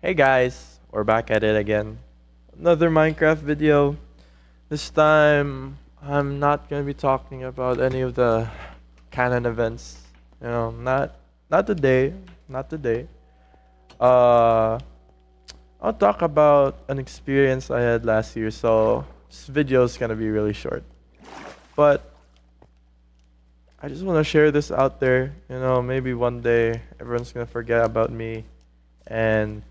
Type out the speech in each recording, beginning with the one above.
Hey guys, we're back at it again. Another Minecraft video. This time, I'm not gonna be talking about any of the canon events. Not today, not today. Uh, I'll talk about an experience I had last year. So this video is gonna be really short, but I just want to share this out there. Maybe one day everyone's gonna forget about me and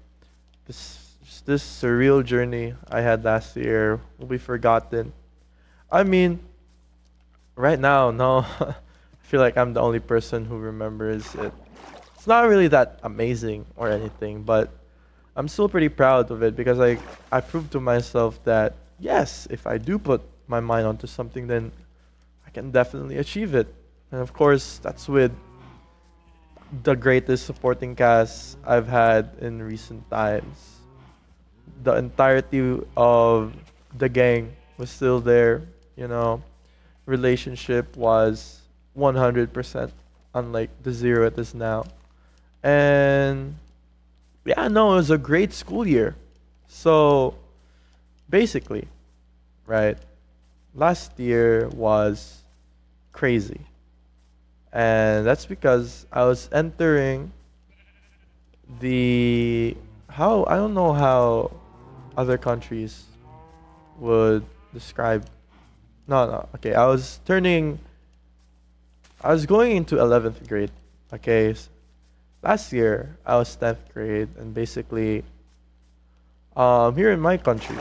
this surreal journey I had last year will be forgotten. I mean, right now, no, I feel like I'm the only person who remembers it. It's not really that amazing or anything, but I'm still pretty proud of it because I proved to myself that yes, if I do put my mind onto something, then I can definitely achieve it. And of course, that's with the greatest supporting cast I've had in recent times. The entirety of the gang was still there, you know. Relationship was 100% unlike the zero it is now. And yeah, no, it was a great school year. So basically, right, last year was crazy. And that's because I was entering the how I don't know how other countries would describe. No, no. Okay, I was going into 11th grade. Okay, last year I was 10th grade, and basically, here in my country,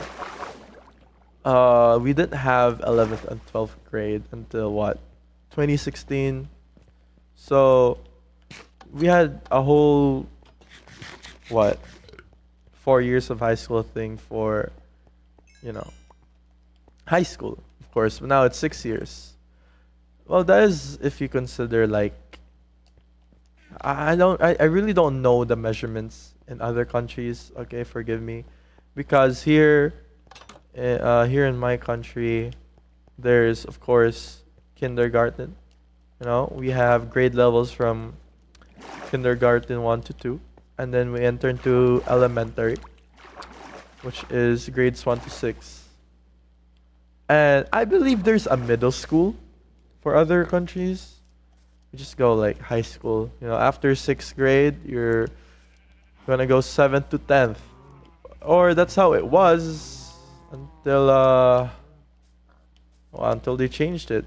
we didn't have 11th and 12th grade until what, 2016. So we had a whole what, 4 years of high school thing for, you know, high school, of course. But now it's 6 years. Well, that is if you consider like I really don't know the measurements in other countries. Okay, forgive me, because here in my country, there's of course kindergarten. We have grade levels from kindergarten 1 to 2, and then we enter into elementary, which is grades 1 to 6. And I believe there's a middle school for other countries. You just go like high school. After 6th grade, you're gonna go 7th to 10th, or that's how it was until until they changed it.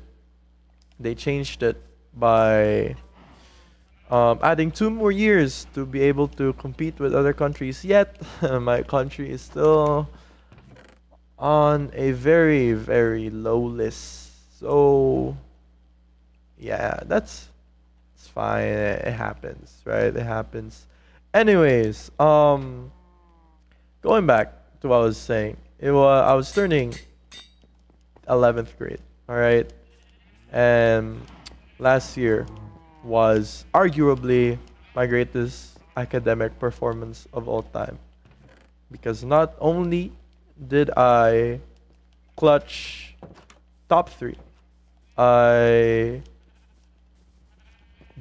They changed it by adding 2 more years to be able to compete with other countries. Yet, my country is still on a very, very low list. So, yeah, it's fine. It happens, right? It happens. Anyways, going back to what I was saying, I was turning 11th grade. All right, and last year was arguably my greatest academic performance of all time, because not only did I clutch top 3, I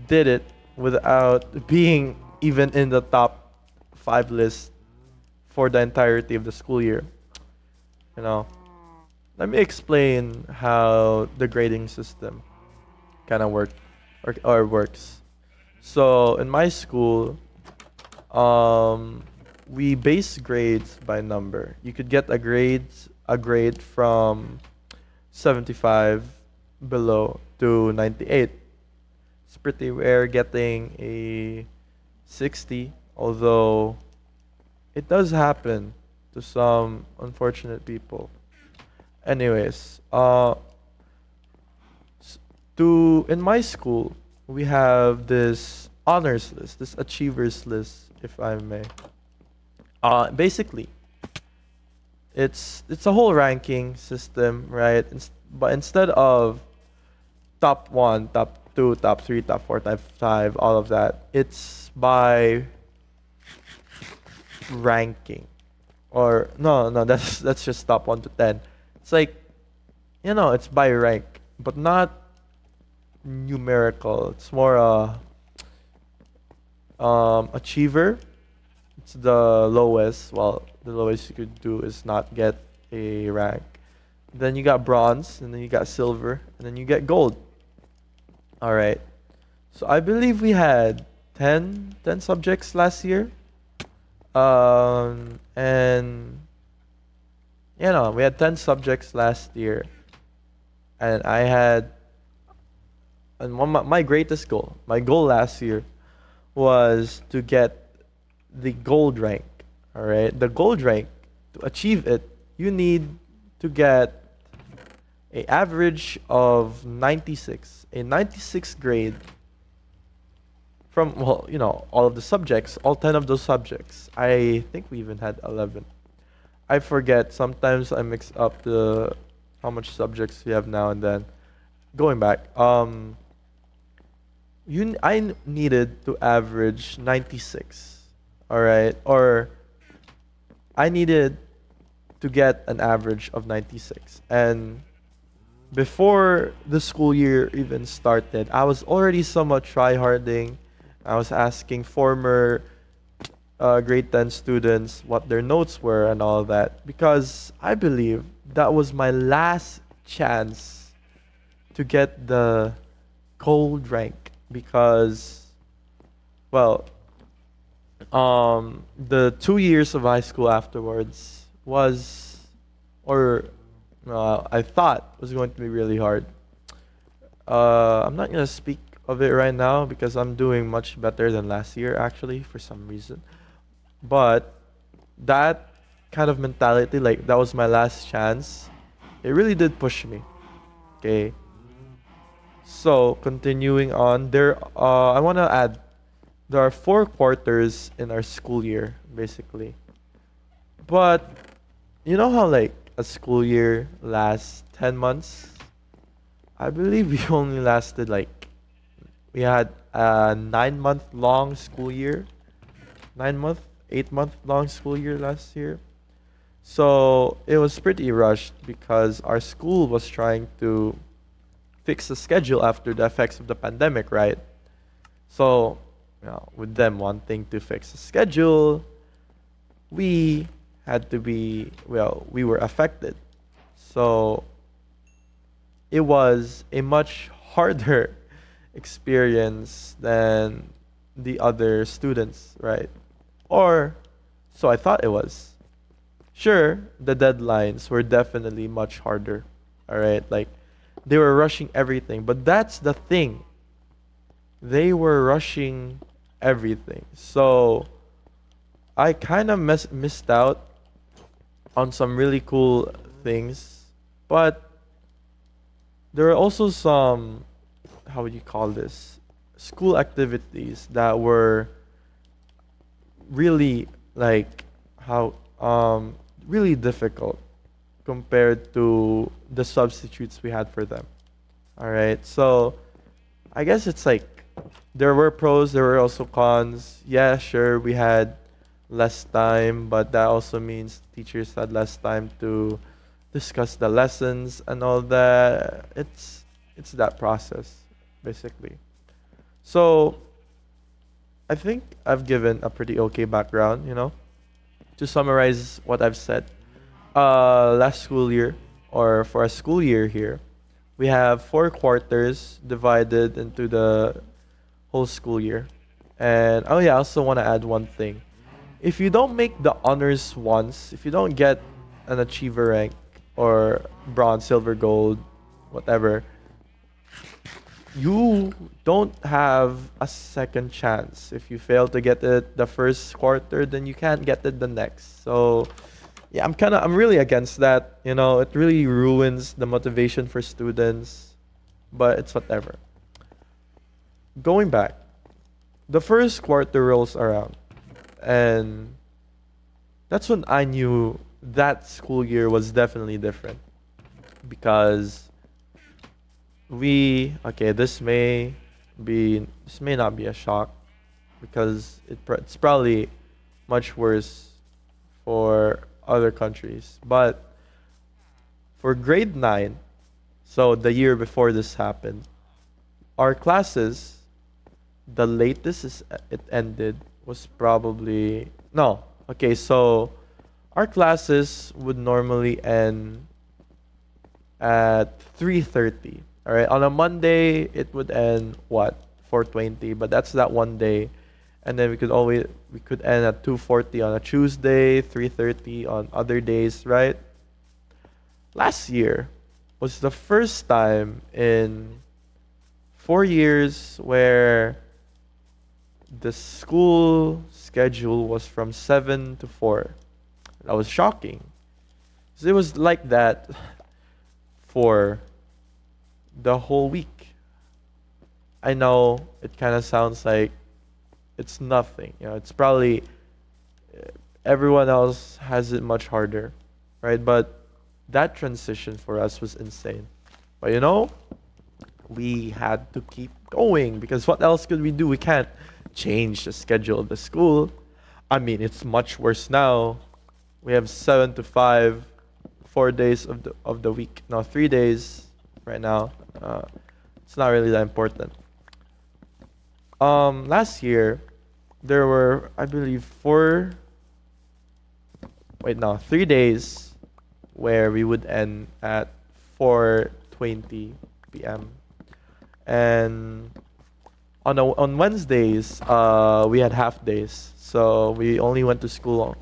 did it without being even in the top 5 list for the entirety of the school year. You know, let me explain how the grading system kind of or works. So in my school, we base grades by number. You could get a grade from 75 below to 98. It's pretty rare getting a 60, although it does happen to some unfortunate people. Anyways, to in my school, we have this honors list, this achievers list, if I may. Basically, it's a whole ranking system, right? But instead of top 1, top 2, top 3, top 4, top 5, all of that, it's by ranking. Or no, no, that's just top 1 to 10. It's like, it's by rank, but not numerical. It's more achiever It's the lowest. Well, the lowest you could do is not get a rank. Then you got bronze, and then you got silver, and then you get gold. All right. So I believe we had 10 subjects last year. And we had 10 subjects last year, and I had, and my greatest goal, my goal last year was to get the gold rank. All right, the gold rank. To achieve it, you need to get a average of 96, a 96 grade from, well, all of the subjects, all 10 of those subjects. I think we even had 11. I forget. Sometimes I mix up the how much subjects we have now and then. Going back, needed to average 96. All right, or I needed to get an average of 96. And before the school year even started, I was already somewhat tryharding. I was asking former grade 10 students what their notes were and all that, because I believe that was my last chance to get the gold rank. Because, well, the 2 years of high school afterwards was, or I thought was going to be really hard. I'm not gonna speak of it right now because I'm doing much better than last year, actually, for some reason. But that kind of mentality, like that was my last chance, it really did push me. Okay. So continuing on, I want to add, there are 4 quarters in our school year, basically. But you know how like a school year lasts 10 months? I believe we only lasted like, we had a 9 month long school year, 9 month, 8 month long school year last year. So it was pretty rushed because our school was trying to fix the schedule after the effects of the pandemic, right? So, with them wanting to fix the schedule, we had to be, well, we were affected. So it was a much harder experience than the other students, right? Or so I thought it was. Sure, the deadlines were definitely much harder. All right, like they were rushing everything, but that's the thing. They were rushing everything. So I kind of missed out on some really cool things, but there are also some, how would you call this, school activities that were really like how really difficult compared to the substitutes we had for them. All right, so I guess it's like there were pros, there were also cons. Yeah, sure, we had less time, but that also means teachers had less time to discuss the lessons and all that. It's that process, basically. So I think I've given a pretty okay background, to summarize what I've said. Last school year, or for a school year here, we have 4 quarters divided into the whole school year. And oh yeah, I also want to add one thing. If you don't make the honors once, if you don't get an achiever rank or bronze, silver, gold, whatever, you don't have a second chance. If you fail to get it the first quarter, then you can't get it the next. So yeah, I'm really against that. It really ruins the motivation for students, but it's whatever. Going back, the first quarter rolls around, and that's when I knew that school year was definitely different, because this may not be a shock, because it's probably much worse for other countries, but for grade 9, so the year before this happened, our classes, the latest it ended was probably, No. Okay, so our classes would normally end at 3:30. All right. On a Monday, it would end what? 4:20, but that's that one day. And then we could end at 2:40 on a Tuesday, 3:30 on other days, right? Last year was the first time in 4 years where the school schedule was from 7 to 4. That was shocking. 'Cause it was like that for the whole week. I know it kind of sounds like it's nothing. It's probably everyone else has it much harder, right? But that transition for us was insane. But we had to keep going because what else could we do? We can't change the schedule of the school. I mean, it's much worse now. We have 7 to 5, 4 days of the week. No, 3 days right now. It's not really that important. Last year there were, I believe, 3 days where we would end at 4:20 p.m. And on Wednesdays, we had half days, so we only went to school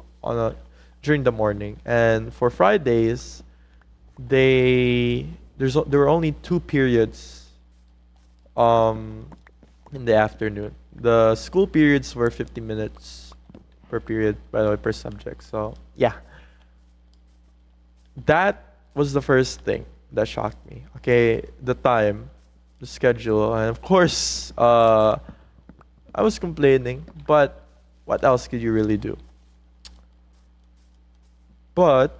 during the morning. And for Fridays, there were only 2 periods in the afternoon. The school periods were 50 minutes per period, by the way, per subject. So yeah, that was the first thing that shocked me. Okay, the time, the schedule, and of course, I was complaining, but what else could you really do? But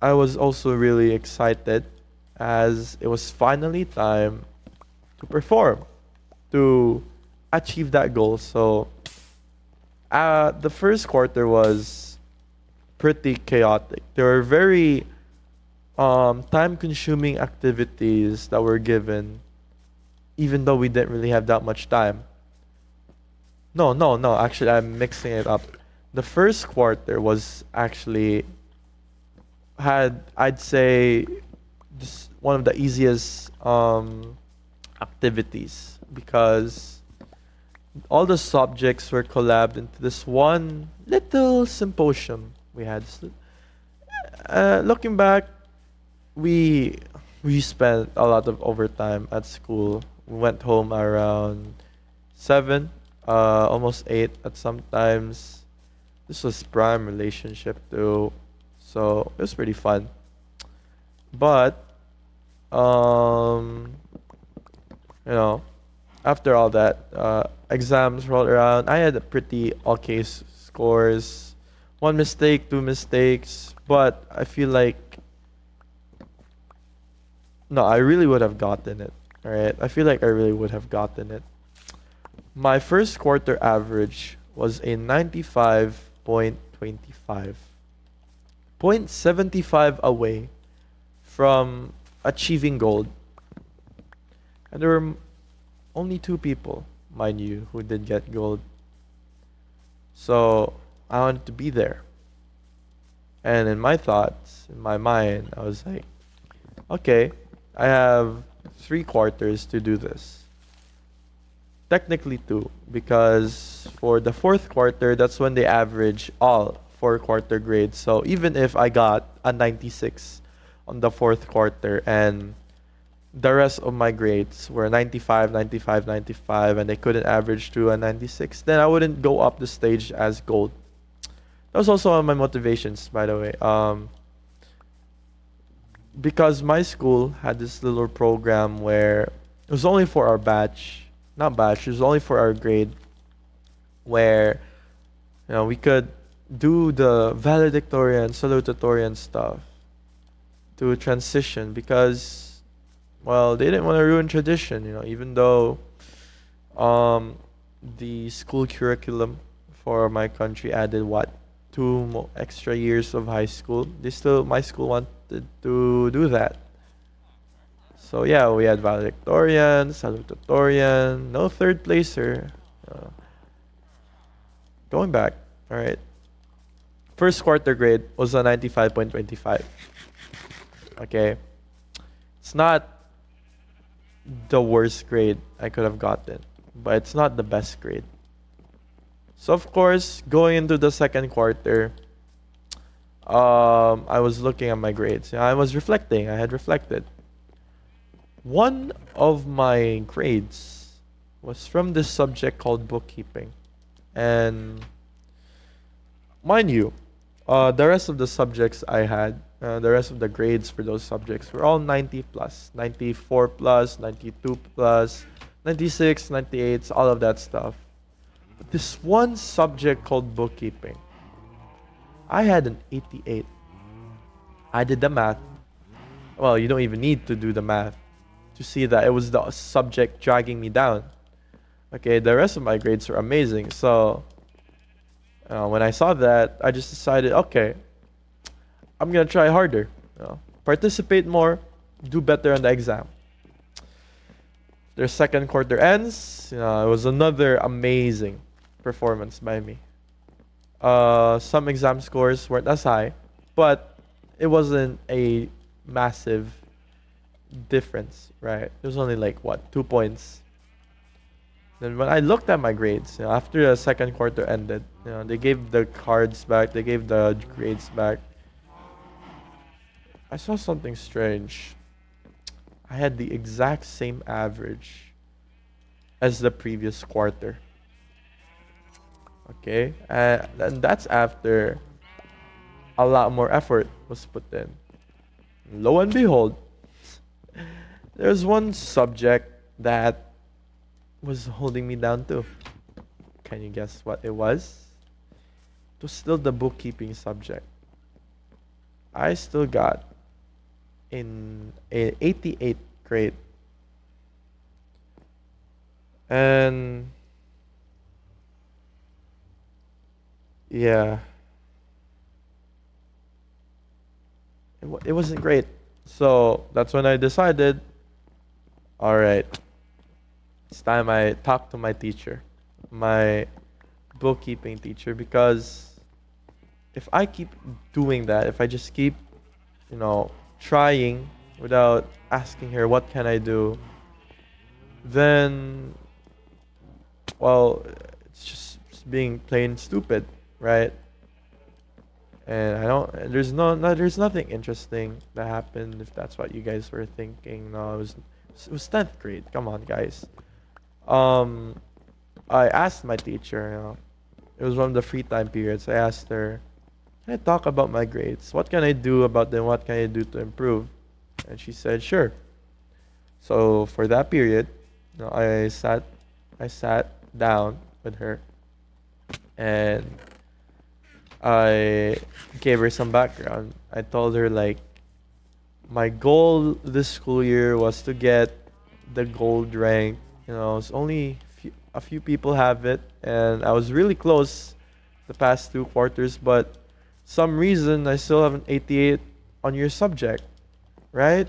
I was also really excited as it was finally time to perform, to achieve that goal. So the first quarter was pretty chaotic. There were very time consuming activities that were given, even though we didn't really have that much time. No, no, no. Actually, I'm mixing it up. The first quarter was actually had, I'd say, just one of the easiest activities because all the subjects were collabed into this one little symposium we had. Looking back, we we spent a lot of overtime at school. We went home around 7, almost 8 at sometimes. This was prime relationship too, so it was pretty fun. But um, you know, after all that, exams rolled around. I had a pretty okay scores. One mistake, two mistakes, but I feel like no, I really would have gotten it. All right, I feel like I really would have gotten it. My first quarter average was a 95.25, 0.75 away from achieving gold. And there were only 2 people, mind you, who did get gold. So I wanted to be there. And in my thoughts, in my mind, I was like, okay, I have 3 quarters to do this. Technically 2, because for the fourth quarter, that's when they average all 4 quarter grades. So even if I got a 96 on the fourth quarter and the rest of my grades were 95, 95, 95, and they couldn't average to a 96, then I wouldn't go up the stage as gold. That was also one of my motivations, by the way. Because my school had this little program where it was only for our batch, not batch, it was only for our grade, where we could do the valedictorian, salutatorian stuff to transition because, well, they didn't want to ruin tradition, even though the school curriculum for my country added what, 2 extra years of high school. My school wanted to do that. So yeah, we had valedictorian, salutatorian, no third placer. Uh, Going back, all right. first quarter grade was a 95.25. Okay. It's not the worst grade I could have gotten, but it's not the best grade. So of course, going into the second quarter, I was looking at my grades. I was reflecting. I had reflected. One of my grades was from this subject called bookkeeping. And mind you, the rest of the subjects I had, the rest of the grades for those subjects were all 90 plus, 94 plus, 92 plus, 96, 98, all of that stuff. But this one subject called bookkeeping, I had an 88. I did the math. Well, you don't even need to do the math to see that it was the subject dragging me down. Okay, the rest of my grades were amazing. So when I saw that, I just decided, okay, I'm gonna try harder. Participate more, do better on the exam. Their second quarter ends. It was another amazing performance by me. Some exam scores weren't as high, but it wasn't a massive difference, right? It was only like what, 2 points. Then when I looked at my grades, after the second quarter ended, they gave the cards back, they gave the grades back. I saw something strange. I had the exact same average as the previous quarter. Okay, and that's after a lot more effort was put in. Lo and behold, there's one subject that was holding me down too. Can you guess what it was? It was still the bookkeeping subject. I still got in a 88 grade. And yeah, it wasn't great. So that's when I decided, all right, it's time I talk to my teacher, my bookkeeping teacher, because if I keep doing that, if I just keep, trying without asking her what can I do, then, well, it's just being plain stupid, right? And there's nothing interesting that happened, if that's what you guys were thinking. No, it was 10th grade. Come on, guys. I asked my teacher, it was one of the free time periods. I asked her, can I talk about my grades? What can I do about them? What can I do to improve? And she said, sure. So for that period, I sat down with her and I gave her some background. I told her like my goal this school year was to get the gold rank. It's only a few people have it, and I was really close the past 2 quarters, but some reason I still have an 88 on your subject, right?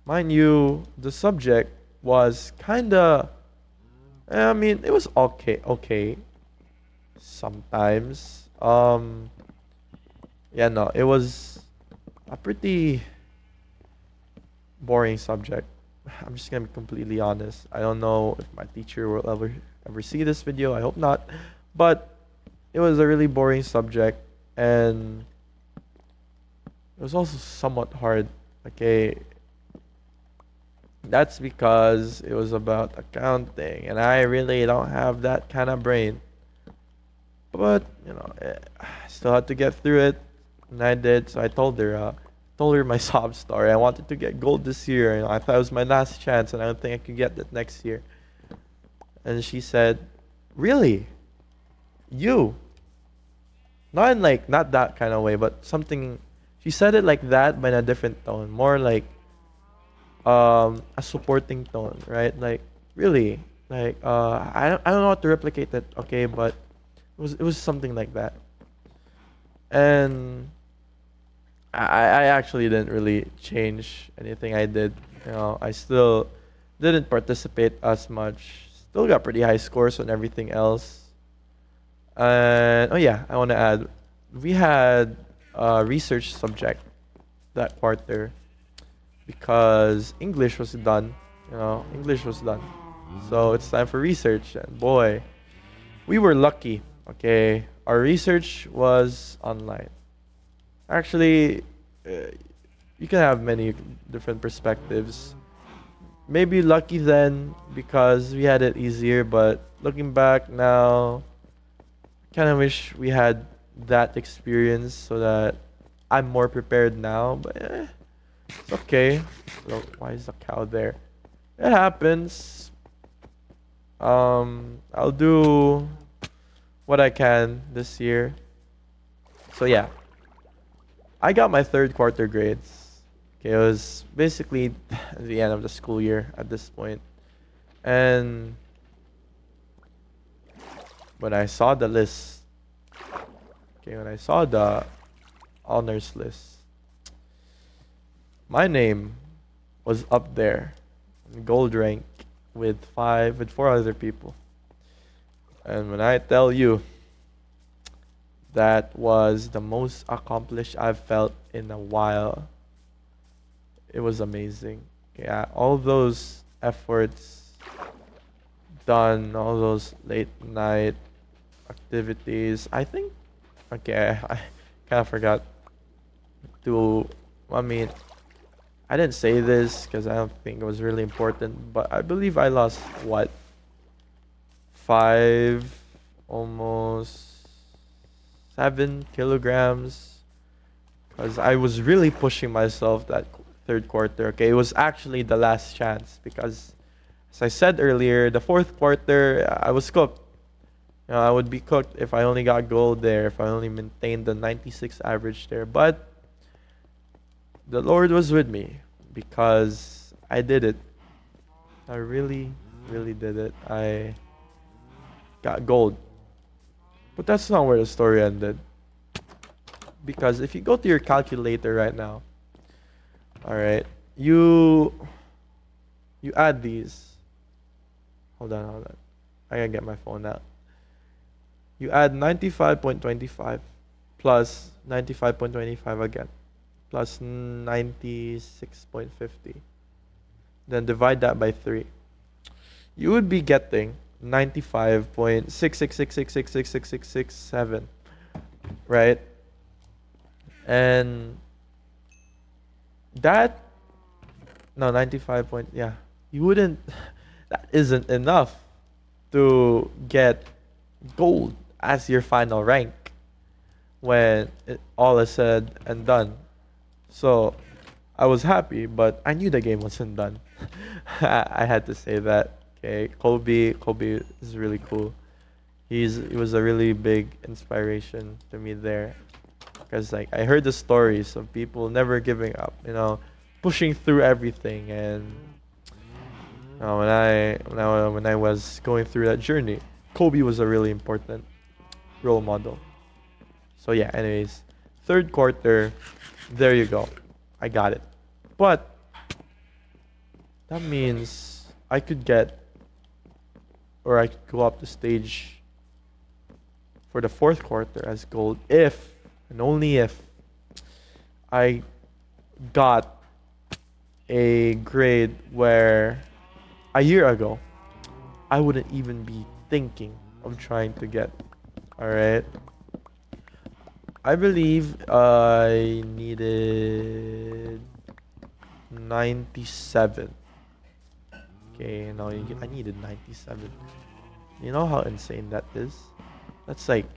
Mind you, the subject was kinda, it was okay, sometimes. It was a pretty boring subject. I'm just gonna be completely honest. I don't know if my teacher will ever see this video. I hope not. But it was a really boring subject, and it was also somewhat hard. Okay, that's because it was about accounting, and I really don't have that kind of brain. But I still had to get through it, and I did. So I told her my sob story. I wanted to get gold this year. I thought it was my last chance, and I don't think I could get that next year. And she said, "Really? You?" Not that kind of way, but something. She said it like that, but in a different tone, more like a supporting tone, right? Like, really, like I don't know how to replicate that. Okay, but it was something like that, and I actually didn't really change anything I did. I still didn't participate as much. Still got pretty high scores on everything else. And oh yeah, I want to add, we had a research subject that quarter because English was done. English was done. So it's time for research. And boy, we were lucky. Okay, our research was online. Actually, you can have many different perspectives. Maybe lucky then because we had it easier, but looking back now, kind of wish we had that experience so that I'm more prepared now. But it's okay. So, why is the cow there? It happens. I'll do what I can this year. So yeah, I got my third quarter grades. Okay, it was basically the end of the school year at this point. And when I saw the list, okay, when I saw the honors list, my name was up there, gold rank with four other people. And when I tell you that was the most accomplished I've felt in a while, it was amazing. Yeah, all those efforts done, all those late night activities. I think, okay, I kind of forgot to, I mean, I didn't say this because I don't think it was really important, but I believe I lost what, 5, almost 7 kilograms, because I was really pushing myself that third quarter. Okay, it was actually the last chance because, as I said earlier, the fourth quarter I was cooked. I would be cooked if I only got gold there, if I only maintained the 96 average there. But the Lord was with me because I did it. I really, really did it. I got gold. But that's not where the story ended. Because if you go to your calculator right now, all right, you add these. Hold on. I gotta get my phone out. You add 95.25 plus 95.25 again, plus 96.50. Then divide that by 3. You would be getting 95.666666667, right? And that, no, 95 point, yeah. You wouldn't, that isn't enough to get gold as your final rank when all is said and done. So I was happy, but I knew the game wasn't done. I had to say that. Okay, Kobe is really cool. He was a really big inspiration to me there, because like I heard the stories of people never giving up, pushing through everything. And when I was going through that journey, Kobe was a really important role model. So yeah, anyways, third quarter, there you go. I got it. But that means I could get, or I could go up the stage for the fourth quarter as gold if, and only if, I got a grade where a year ago I wouldn't even be thinking of trying to get. Alright? I believe I needed 97. Okay, no, I needed 97. You know how insane that is? That's like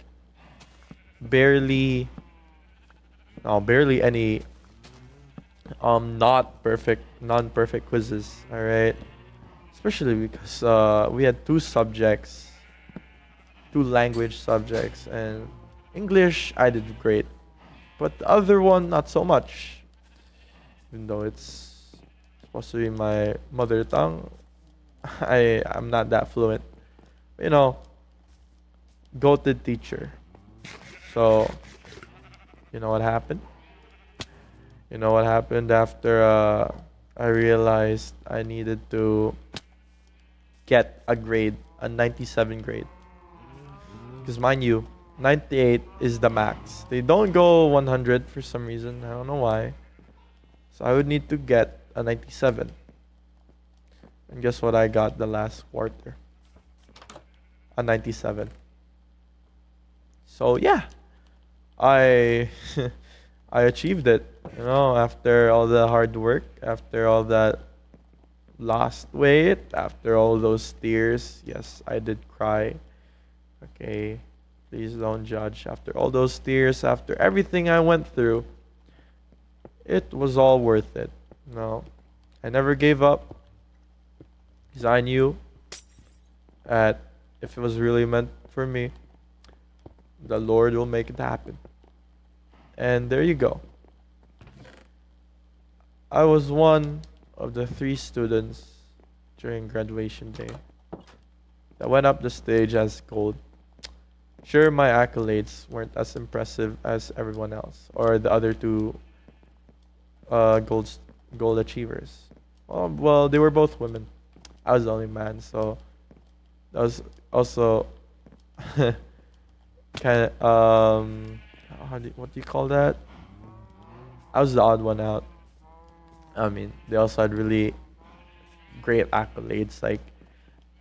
barely, no, barely any non-perfect quizzes. All right, especially because we had 2 subjects, 2 language subjects, and English I did great, but the other one not so much. Even though it's supposed to be my mother tongue, I'm not that fluent. You know, goated teacher. So, you know what happened? You know what happened after I realized I needed to get a grade, a 97 grade. Because mind you, 98 is the max. They don't go 100 for some reason. I don't know why. So I would need to get a 97. And guess what I got the last quarter? A 97. So yeah, I I achieved it. You know, after all the hard work, after all that lost weight, after all those tears. Yes, I did cry. Okay, please don't judge. After all those tears, after everything I went through, it was all worth it. No, I never gave up because I knew that if it was really meant for me, the Lord will make it happen. And there you go. I was one of the 3 students during graduation day that went up the stage as gold. Sure, my accolades weren't as impressive as everyone else or the other two uh, gold gold achievers. Well, they were both women. I was the only man, so that was also kind of what do you call that? I was the odd one out. I mean, they also had really great accolades like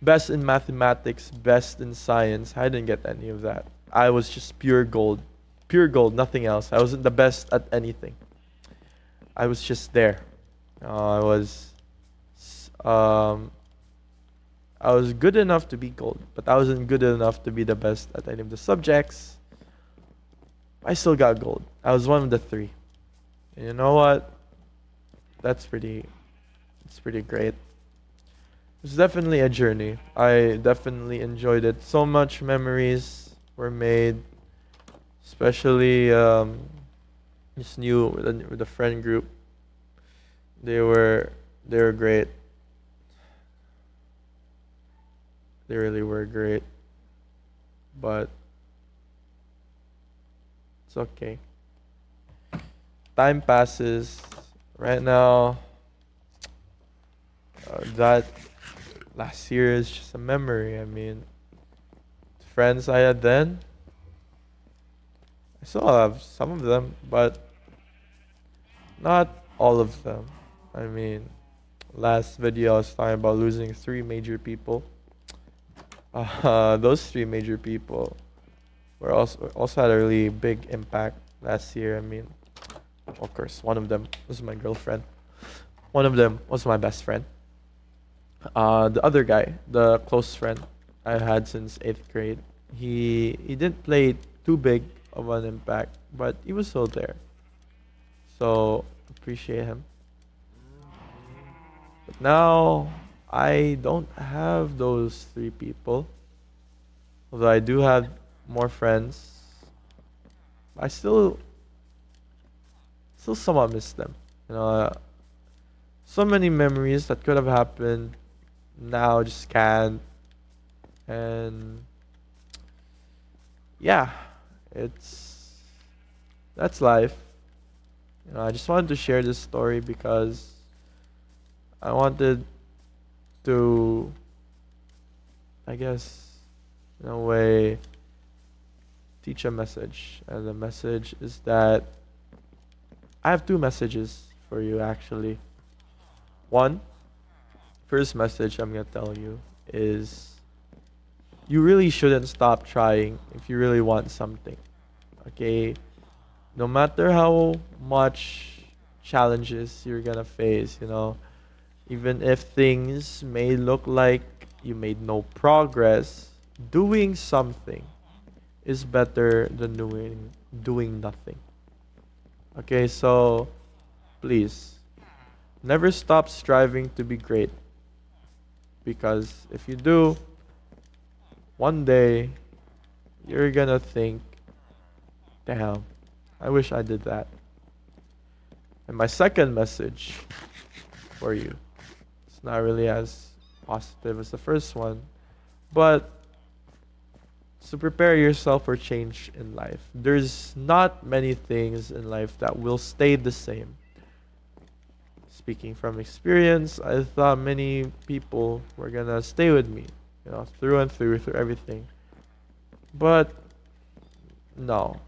best in mathematics, best in science. I didn't get any of that. I was just pure gold, nothing else. I wasn't the best at anything. I was just there. I was um, I was good enough to be gold, but I wasn't good enough to be the best at any of the subjects. I still got gold. I was one of the 3. And you know what? That's pretty. It's pretty great. It's definitely a journey. I definitely enjoyed it. So much memories were made, especially this new with the friend group. They were they were great. They really were great. But it's okay. Time passes. Right now, that last year is just a memory. I mean, the friends I had then, I still have some of them, but not all of them. I mean, last video I was talking about losing 3 major people. Those 3 major people were also had a really big impact last year. I mean, of course, one of them was my girlfriend. One of them was my best friend. The other guy, the close friend I had since 8th grade, he didn't play too big of an impact, but he was still there. So appreciate him. But now I don't have those 3 people. Although I do have more friends, I still somewhat miss them. You know, so many memories that could have happened now just can't. And yeah, it's that's life. You know, I just wanted to share this story because I wanted to, I guess, in a way, teach a message. And the message is that I have 2 messages for you actually. One, first message I'm gonna tell you is you really shouldn't stop trying if you really want something. Okay? No matter how much challenges you're gonna face, you know, even if things may look like you made no progress, doing something is better than doing nothing. Okay, so please never stop striving to be great because if you do, one day you're gonna think, damn, I wish I did that. And my second message for you, it's not really as positive as the first one, but to prepare yourself for change in life. There's not many things in life that will stay the same. Speaking from experience, I thought many people were gonna stay with me, you know, through and through everything. But no.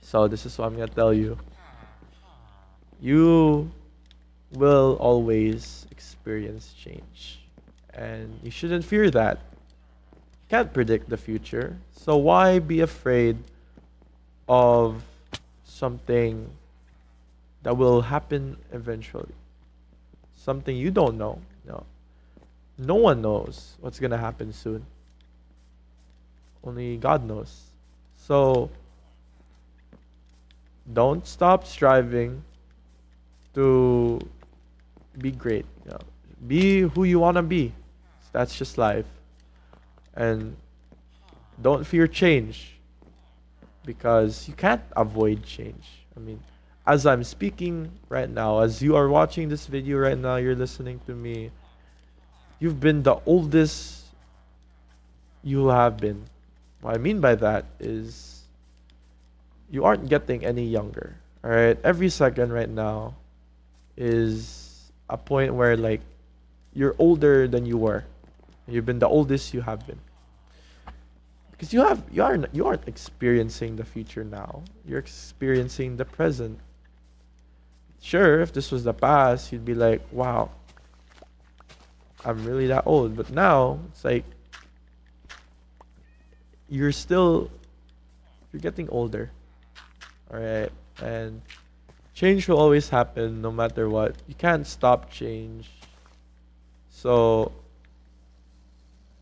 So this is what I'm gonna tell you. You will always experience change. And you shouldn't fear that. You can't predict the future. So why be afraid of something that will happen eventually? Something you don't know. No. No one knows what's gonna happen soon. Only God knows. So don't stop striving to be great. Be who you wanna be. That's just life. And don't fear change because you can't avoid change. I mean, as I'm speaking right now, as you are watching this video right now, you're listening to me, you've been the oldest you have been. What I mean by that is you aren't getting any younger. All right? Every second right now is a point where like you're older than you were. You've been the oldest you have been. Because you aren't experiencing the future now. You're experiencing the present. Sure, if this was the past, you'd be like, wow, I'm really that old. But now it's like you're still you're getting older. Alright? And change will always happen no matter what. You can't stop change. So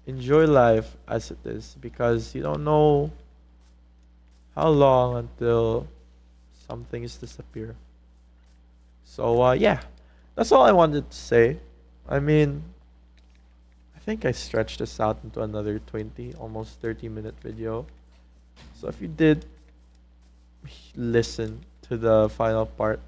enjoy life as it is because you don't know how long until some things disappear. So yeah, that's all I wanted to say. I mean, I think I stretched this out into another 20, almost 30-minute video. So if you did listen to the final part,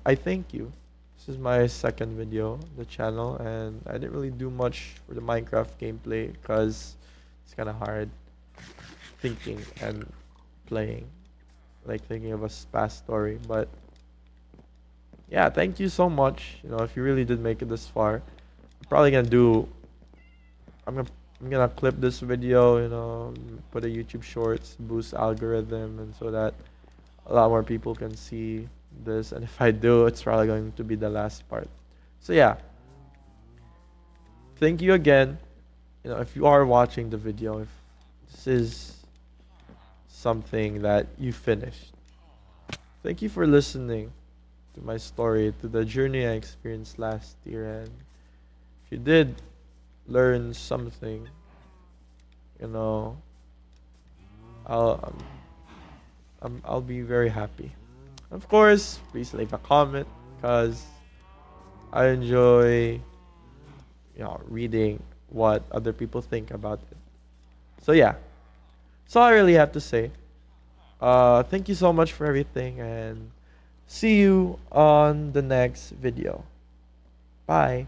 I thank you. This is my second video on the channel, and I didn't really do much for the Minecraft gameplay because it's kind of hard thinking and playing, like thinking of a past story. But yeah, thank you so much. If you really did make it this far, I'm probably gonna do. I'm gonna clip this video. Put a YouTube Shorts, boost algorithm, and so that a lot more people can see this. And if I do, it's probably going to be the last part. So yeah, thank you again. If you are watching the video, if this is something that you finished, thank you for listening to my story, to the journey I experienced last year. And if you did learn something, I'll be very happy. Of course, please leave a comment because I enjoy reading what other people think about it. So yeah, that's all I really have to say. Thank you so much for everything, and see you on the next video. Bye.